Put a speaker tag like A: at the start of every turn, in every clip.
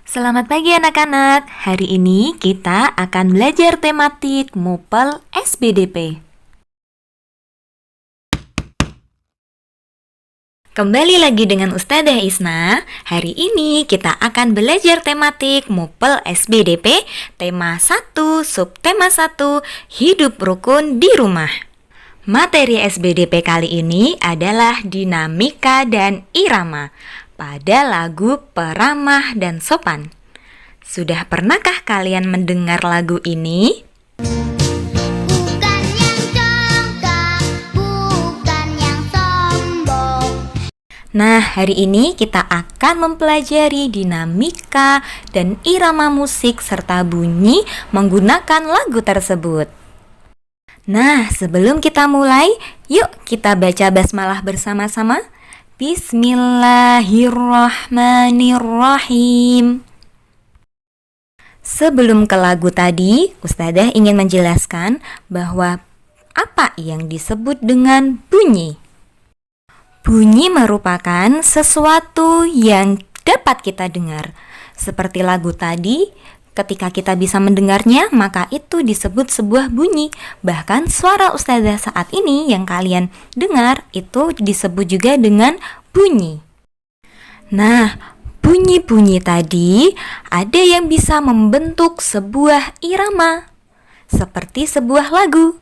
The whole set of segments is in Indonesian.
A: Selamat pagi anak-anak. Hari ini kita akan belajar tematik MUPEL SBDP. Kembali lagi dengan Ustadzah Isna. Hari ini kita akan belajar tematik MUPEL SBDP, tema 1, subtema 1, hidup rukun di rumah. Materi SBDP kali ini adalah dinamika dan irama pada lagu Peramah dan Sopan. Sudah pernahkah kalian mendengar lagu ini?
B: Bukan yang congkak, bukan yang sombong.
A: Nah, hari ini kita akan mempelajari dinamika dan irama musik serta bunyi menggunakan lagu tersebut. Nah, sebelum kita mulai, yuk kita baca basmalah bersama-sama. Bismillahirrahmanirrahim. Sebelum ke lagu tadi, Ustadzah ingin menjelaskan bahwa apa yang disebut dengan bunyi. Bunyi merupakan sesuatu yang dapat kita dengar. Seperti lagu tadi, ketika kita bisa mendengarnya, maka itu disebut sebuah bunyi. Bahkan suara Ustadzah saat ini yang kalian dengar itu disebut juga dengan bunyi. Nah, bunyi-bunyi tadi ada yang bisa membentuk sebuah irama, seperti sebuah lagu.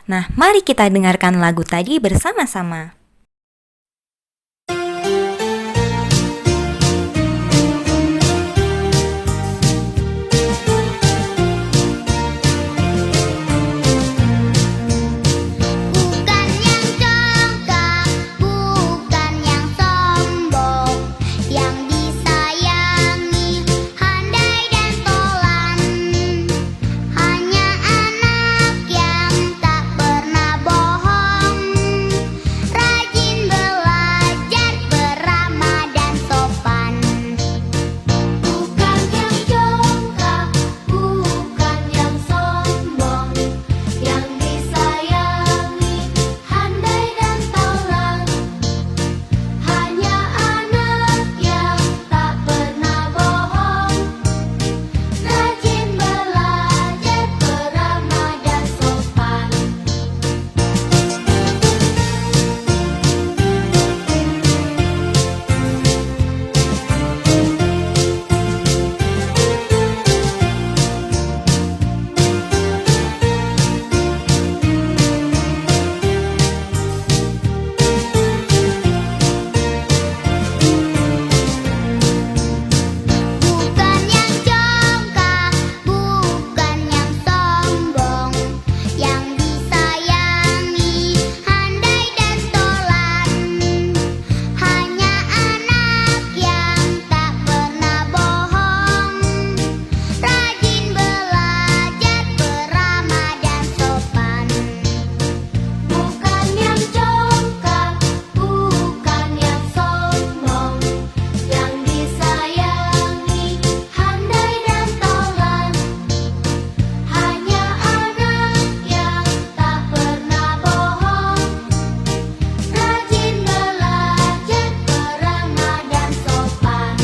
A: Nah, mari kita dengarkan lagu tadi bersama-sama.
B: Bukan yang congkak, bukan yang sombong, yang disayangi, handai dan tolan. Hanya anak yang tak pernah bohong, rajin belajar beramah dan sopan. Bukan yang congkak, bukan yang sombong, yang disayangi, handai dan tolan. Hanya anak yang tak pernah bohong, rajin belajar beramah dan sopan. Bukan yang congkak, bukan yang sombong, yang disayangi, handai dan tolan. Hanya anak yang tak pernah bohong, rajin belajar beramah dan sopan. Bukan yang congkak, bukan yang sombong, yang disayangi, handai dan tolan. Hanya anak yang tak pernah bohong, rajin belajar beramah dan sopan.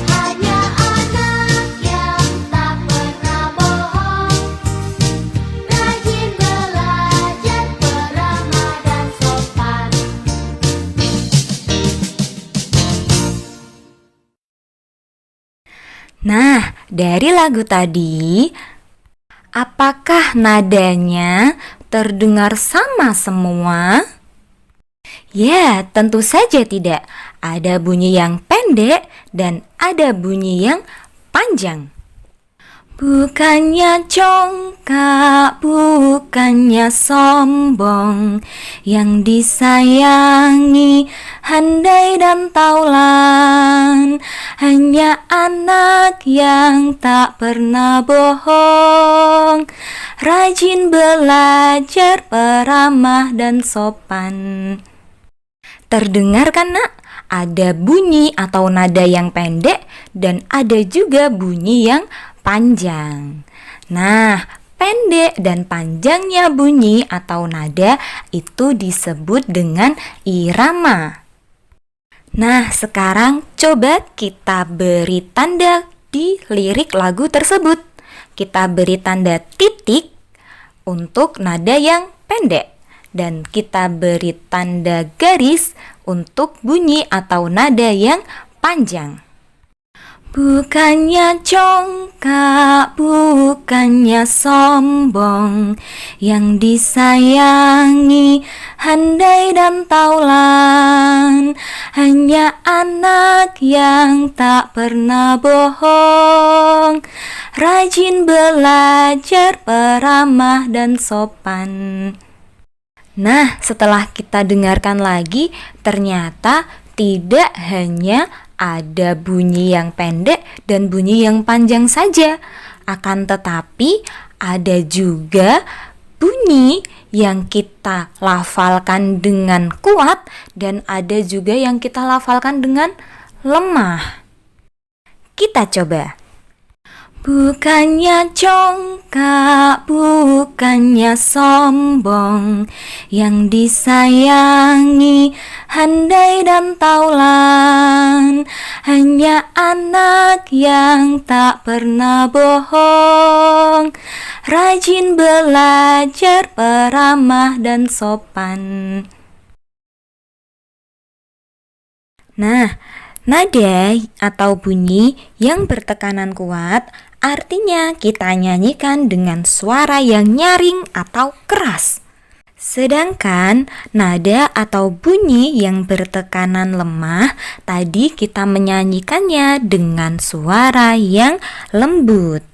B: Hanya anak yang tak pernah bohong, rajin belajar beramah dan sopan.
A: Nah, dari lagu tadi, apakah nadanya terdengar sama semua? Ya, tentu saja tidak. Ada bunyi yang pendek dan ada bunyi yang panjang. Bukannya congkak, bukannya sombong, yang disayangi, handai dan taulan. Hanya anak yang tak pernah bohong, rajin belajar beramah dan sopan. Terdengar kan nak? Ada bunyi atau nada yang pendek dan ada juga bunyi yang panjang. Nah, pendek dan panjangnya bunyi atau nada itu disebut dengan irama. Nah, sekarang coba kita beri tanda di lirik lagu tersebut. Kita beri tanda titik untuk nada yang pendek dan kita beri tanda garis untuk bunyi atau nada yang panjang. Bukannya congkak, bukannya sombong, yang disayangi handai dan taulan, hanya anak yang tak pernah bohong, rajin belajar, peramah dan sopan. Nah, setelah kita dengarkan lagi, ternyata tidak hanya ada bunyi yang pendek dan bunyi yang panjang saja. Akan tetapi ada juga bunyi yang kita lafalkan dengan kuat dan ada juga yang kita lafalkan dengan lemah. Kita coba. Bukannya congkak, bukannya sombong, yang disayangi handai dan taulan, hanya anak yang tak pernah bohong, rajin belajar, peramah dan sopan. Nah, nada atau bunyi yang bertekanan kuat artinya kita nyanyikan dengan suara yang nyaring atau keras. Sedangkan nada atau bunyi yang bertekanan lemah tadi kita menyanyikannya dengan suara yang lembut.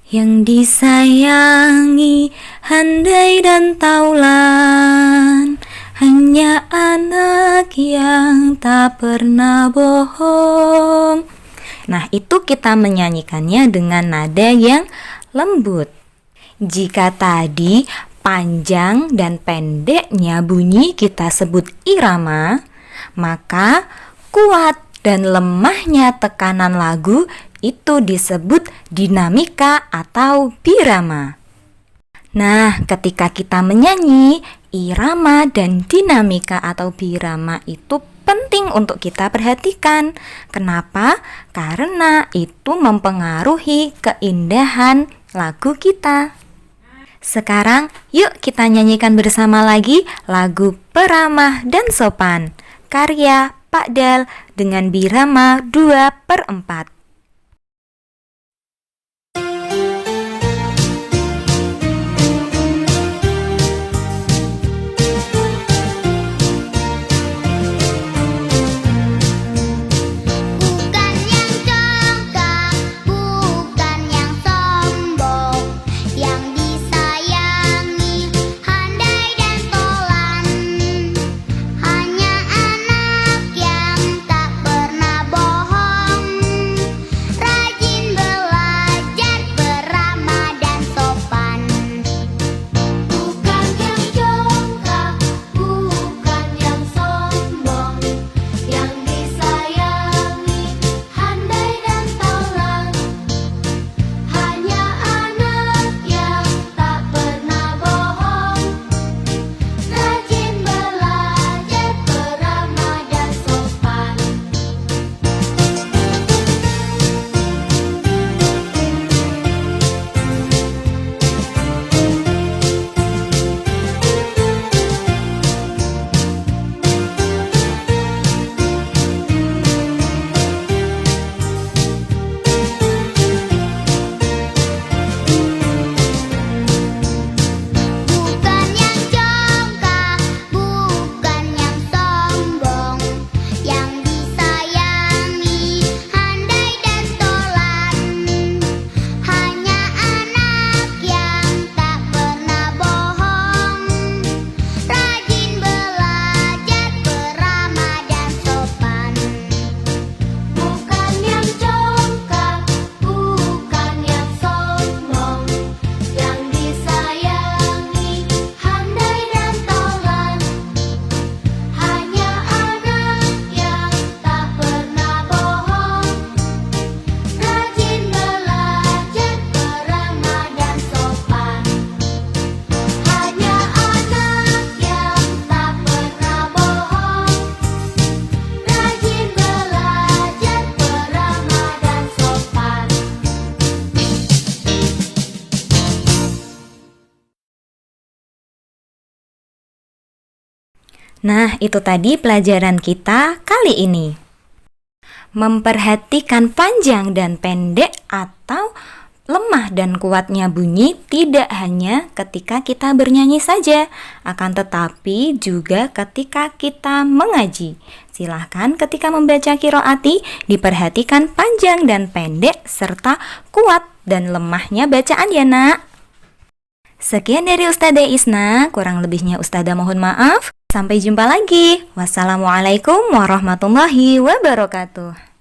A: Yang disayangi handai dan taulan, hanya anak yang tak pernah bohong. Nah, itu kita menyanyikannya dengan nada yang lembut. Jika tadi panjang dan pendeknya bunyi kita sebut irama, maka kuat dan lemahnya tekanan lagu itu disebut dinamika atau birama. Nah, ketika kita menyanyi, irama dan dinamika atau birama itu penting untuk kita perhatikan. Kenapa? Karena itu mempengaruhi keindahan lagu kita. Sekarang yuk kita nyanyikan bersama lagi lagu Peramah dan Sopan karya Pak Dal dengan birama 2/4.
B: Bukan yang congkak, bukan yang sombong, yang disayangi handai dan tolan, hanya anak yang tak pernah bohong,
A: Nah, itu tadi pelajaran kita kali ini. Memperhatikan panjang dan pendek atau lemah dan kuatnya bunyi tidak hanya ketika kita bernyanyi saja, akan tetapi juga ketika kita mengaji. Silahkan ketika membaca qiraati diperhatikan panjang dan pendek serta kuat dan lemahnya bacaan ya nak. Sekian dari Ustadzah Isna, kurang lebihnya Ustadzah mohon maaf. Sampai jumpa lagi. Wassalamualaikum warahmatullahi wabarakatuh.